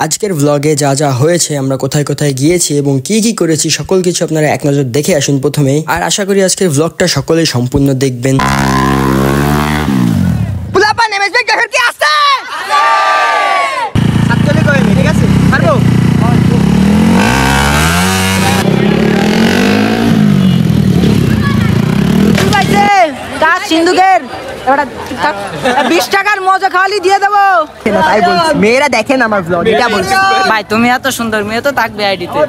আজকের ব্লগে যা যা হয়েছে, আমরা কোথায় কোথায় গিয়েছি এবং কি কি করেছি সকল কিছু আপনারা এক নজর দেখে আসুন প্রথমেই। আর আশা করি আজকের ব্লগটা সকলেই সম্পূর্ণ দেখবেন। সিন্ধুকের 20 টাকার মজা খালি দিয়ে দেবো। তাই বলছি, মেয়েরা দেখেন আমার ব্লগ, এটা বলছি। ভাই তুমি এত সুন্দর মেয়ে তো থাকবে আইডিতে।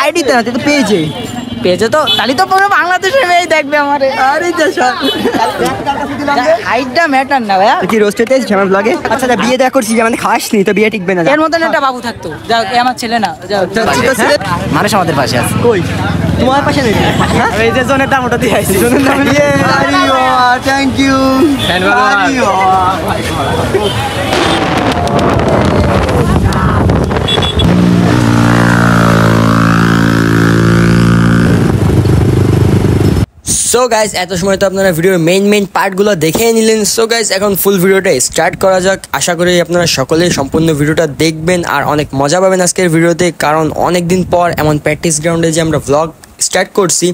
আইডিতে না, তুই তো পেয়েছে তো তাহলে তো পুরো বাংলাদেশের মেয়ে দেখবে আমারে। আরে হাইটটা ম্যাটার না ভাইয়া। কি রোস্টেতে এসেছিস আমার ব্লগে? আচ্ছা বিয়ে দেখা করছিস, মানে খাসনি তো বিয়ে টিকবে না। এর মতন একটা বাবু থাকতো, যাও আমার ছেলে না। মানুষ আমাদের পাশে আছে। কই তোমার পাশে নেই? এই যে জনের দাম ওটা দিয়ে আইছি। জনের দাম থ্যাংক ইউ। সো গাইস, এত সময় তো আপনারা ভিডিওর মেইন পার্টগুলো দেখে নিলেন। সো গাইস, এখন ফুল ভিডিওটা স্টার্ট করা যাক। আশা করি আপনারা সকলেই সম্পূর্ণ ভিডিওটা দেখবেন আর অনেক মজা পাবেন আজকের ভিডিওতে, কারণ অনেক দিন পর এমন প্র্যাকটিস গ্রাউন্ডে যে আমরা ভ্লগ স্টার্ট করছি।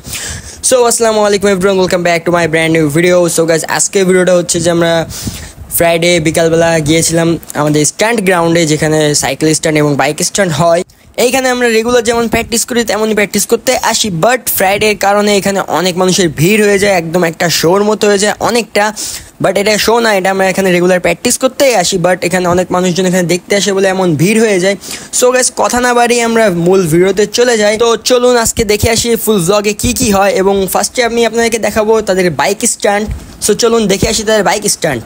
সো আসসালামু আলাইকুম everyone, welcome back to my brand new video. So guys, আজকের ভিডিওটা হচ্ছে যে আমরা ফ্রাইডে বিকালবেলা গিয়েছিলাম আমাদের স্ট্যান্ড গ্রাউন্ডে, যেখানে সাইকেল স্ট্যান্ড এবং বাইক স্ট্যান্ড হয়। এইখানে আমরা রেগুলার যেমন প্র্যাকটিস করি তেমনই প্র্যাকটিস করতে আসি, বাট ফ্রাইডের কারণে এখানে অনেক মানুষের ভিড় হয়ে যায়, একদম একটা শোর মতো হয়ে যায় অনেকটা। বাট এটা শো না, এটা আমরা এখানে রেগুলার প্র্যাকটিস করতেই আসি, বাট এখানে অনেক মানুষজন এখানে দেখতে আসে বলে এমন ভিড় হয়ে যায়। সো গাইস, কথা না বাড়িয়ে আমরা মূল ভিডিওতে চলে যাই। তো চলুন আজকে দেখে আসি ফুল ব্লগে কি কি হয়, এবং ফার্স্টে আমি আপনাদেরকে দেখাবো তাদের বাইক স্ট্যান্ড। সো চলুন দেখে আসি তাদের বাইক স্ট্যান্ড।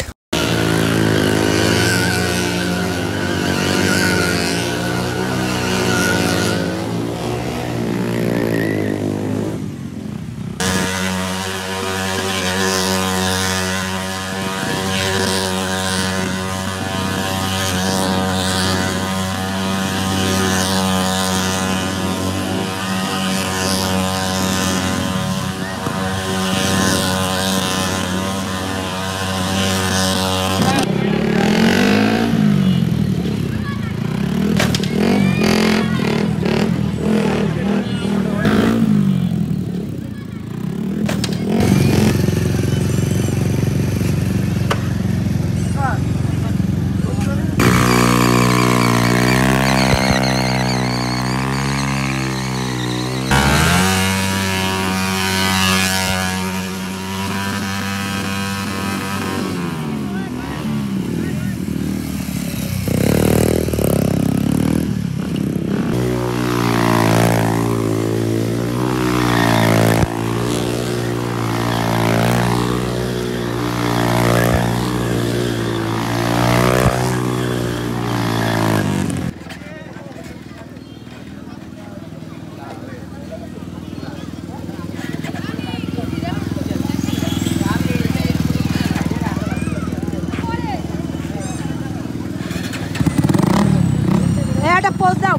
একটা পোজ দাও।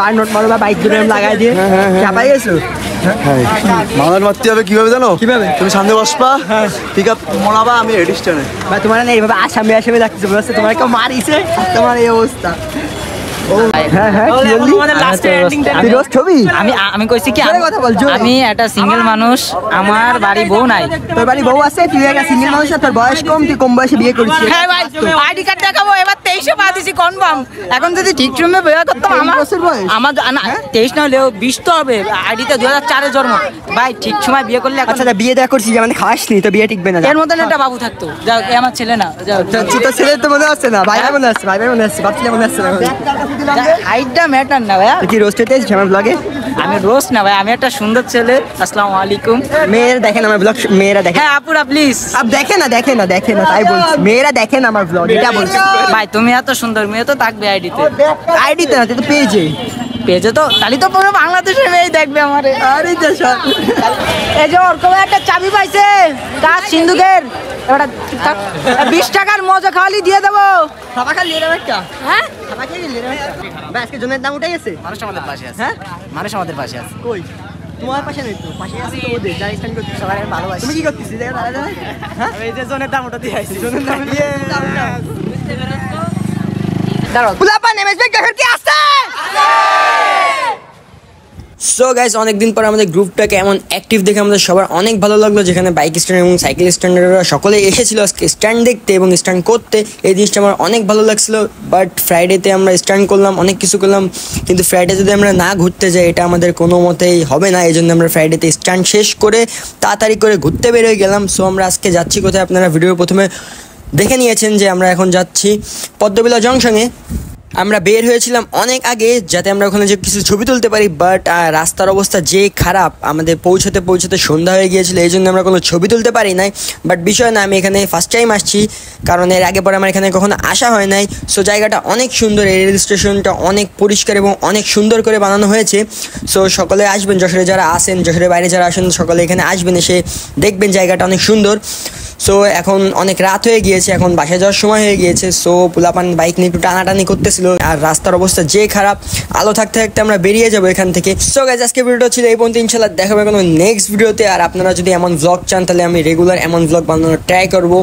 বার নোট মারো বা বাইক দুটো লাগাই দিয়ে চাপাই গেছো। মালার মারতে হবে কিভাবে জানো? কিভাবে? তুমি সামনে বসবা, পিক আপ মরাবা, আমি এডিস্টানে। বা তোমার না এইভাবে আসামে আসামে লাগতেছে, বুঝতে তোমার কেউ মারিছে, তোমার এই অবস্থা। আমি কইছি কি, আমি একটা সিঙ্গেল মানুষ, আমার বাড়ি বউ নাই। তোর বাড়ি বউ আছে, তুই একটা সিঙ্গেল মানুষ, তোর বয়স কম, তুই কম বয়সে বিয়ে করেছিস। হ্যাঁ ভাই, আইডি কার্ড দেখাবো, এবার 23 পা দিছি কনফার্ম। এখন যদি ঠিক সময়ে বিয়ে করতাম, আমার না 23 না হলেও 20 তো হবে। আইডিতে 2004 এ জন্ম ভাই, ঠিক সময় বিয়ে করলে। আচ্ছা বিয়ে দেখা করছিস, মানে খাসনি তো বিয়ে টিকবে না। এর মতন একটা বাবু থাকতো, যাও আমার ছেলে না। তোর ছেলে তো মনে আসছে না, ভাই মনে আসছে, ভাই মনে আসছে, বাপ ছেলে মনে আসছে না। হাইটটা ম্যাটার না ভাইয়া। কি রোস্টেতে এসেছিস আমার ব্লগে? আমি রোস্ট না ভাই, আমি একটা সুন্দর ছেলে। আসসালামু আলাইকুম। মেয়েরা দেখেন আমার ব্লগ, মেয়েরা দেখেন। হ্যাঁ আপুরা প্লিজ। দেখে না তাই বলছি, মেয়েরা দেখেন আমার ব্লগ, এটা বলছি। ভাই তুমি এত সুন্দর মেয়ে তো থাকবে আইডিতে। আইডিতে না, তুই তো পেয়েছে। পেয়েছে তো তাহলে তো পুরো বাংলাদেশের মেয়ে দেখবে আমারে। আরে দেশা এই যে ওরকম একটা চাবি পাইছে কাজ সিন্ধুকের, এবার 20 টাকার মজা খাওয়ালি দিয়ে দেবো। খাবা খালি এরকম একটা হ্যাঁ খাবা খালি এরকম একটা ভাই আজকে জনের দাম উঠে গেছে। মানুষ আমাদের পাশে আছে, হ্যাঁ মানুষ আমাদের পাশে আছে। কই তোমার পাশে নেই তো, পাশে আছে তো ওদের যারা স্ট্যান্ড করতে সবাই ভালোবাসি। তুমি কি করতেছিস দেখো তারা জানে। হ্যাঁ এই যে জনের দাম ওটা দিয়ে আইছি। জনের দাম দাঁড়াও পুলাপা নেমেজবে কাকার কি আছে? সো গাইস, অনেকদিন পর আমাদের গ্রুপটাকে এমন অ্যাক্টিভ দেখে আমাদের সবার অনেক ভালো লাগলো, যেখানে বাইক স্ট্যান্ড এবং সাইকেল স্ট্যান্ডাররা সকলে এসেছিল আজকে স্ট্যান্ড দেখতে এবং স্ট্যান্ড করতে। এই জিনিসটা আমার অনেক ভালো লাগছিল। বাট ফ্রাইডেতে আমরা স্ট্যান্ড করলাম, অনেক কিছু করলাম, কিন্তু ফ্রাইডে যদি আমরা না ঘুরতে যাই এটা আমাদের কোনো মতেই হবে না। এই জন্য আমরা ফ্রাইডেতে স্ট্যান্ড শেষ করে তাড়াতাড়ি করে ঘুরতে বেরোয় গেলাম। সো আমরা আজকে যাচ্ছি কোথায়, আপনারা ভিডিও প্রথমে দেখে নিয়েছেন যে আমরা এখন যাচ্ছি পদ্মবিলা জংশনে। আমরা বের হয়েছিলাম অনেক আগে যাতে আমরা ওখানে যে কিছু ছবি তুলতে পারি, বাট রাস্তার অবস্থা যে খারাপ, আমাদের পৌঁছতে পৌঁছতে সন্ধ্যা হয়ে গিয়েছিল, এই জন্য আমরা কোনো ছবি তুলতে পারি নাই। বাট বিষয় না, আমি এখানে ফার্স্ট টাইম আসছি, কারণ এর আগে পরে আমার এখানে কখনো আসা হয় নাই। সো জায়গাটা অনেক সুন্দর, এই রেল স্টেশনটা অনেক পরিষ্কার এবং অনেক সুন্দর করে বানানো হয়েছে। সো সকলে আসবেন, যশোরে যারা আসেন, যশোরের বাইরে যারা আসেন, সকলে এখানে আসবেন, এসে দেখবেন জায়গাটা অনেক সুন্দর। সো এখন অনেক রাত হয়ে গিয়েছে, এখন বাসায় যাওয়ার সময় হয়ে গিয়েছে। সো পোলাপান বাইক নিয়ে একটু টানাটানি করতেছিল, আর রাস্তার অবস্থা যে খারাপ, আলো থাকতে থাকতে আমরা বেরিয়ে যাবো এখান থেকে। সো গাইস, আজকে ভিডিওটা ছিল এই পর্যন্ত, ইনশাআল্লাহ দেখা হবে কোনো নেক্সট ভিডিওতে। আর আপনারা যদি এমন ব্লগ চান তাহলে আমি রেগুলার এমন ব্লগ বানানোর ট্রাই করবো।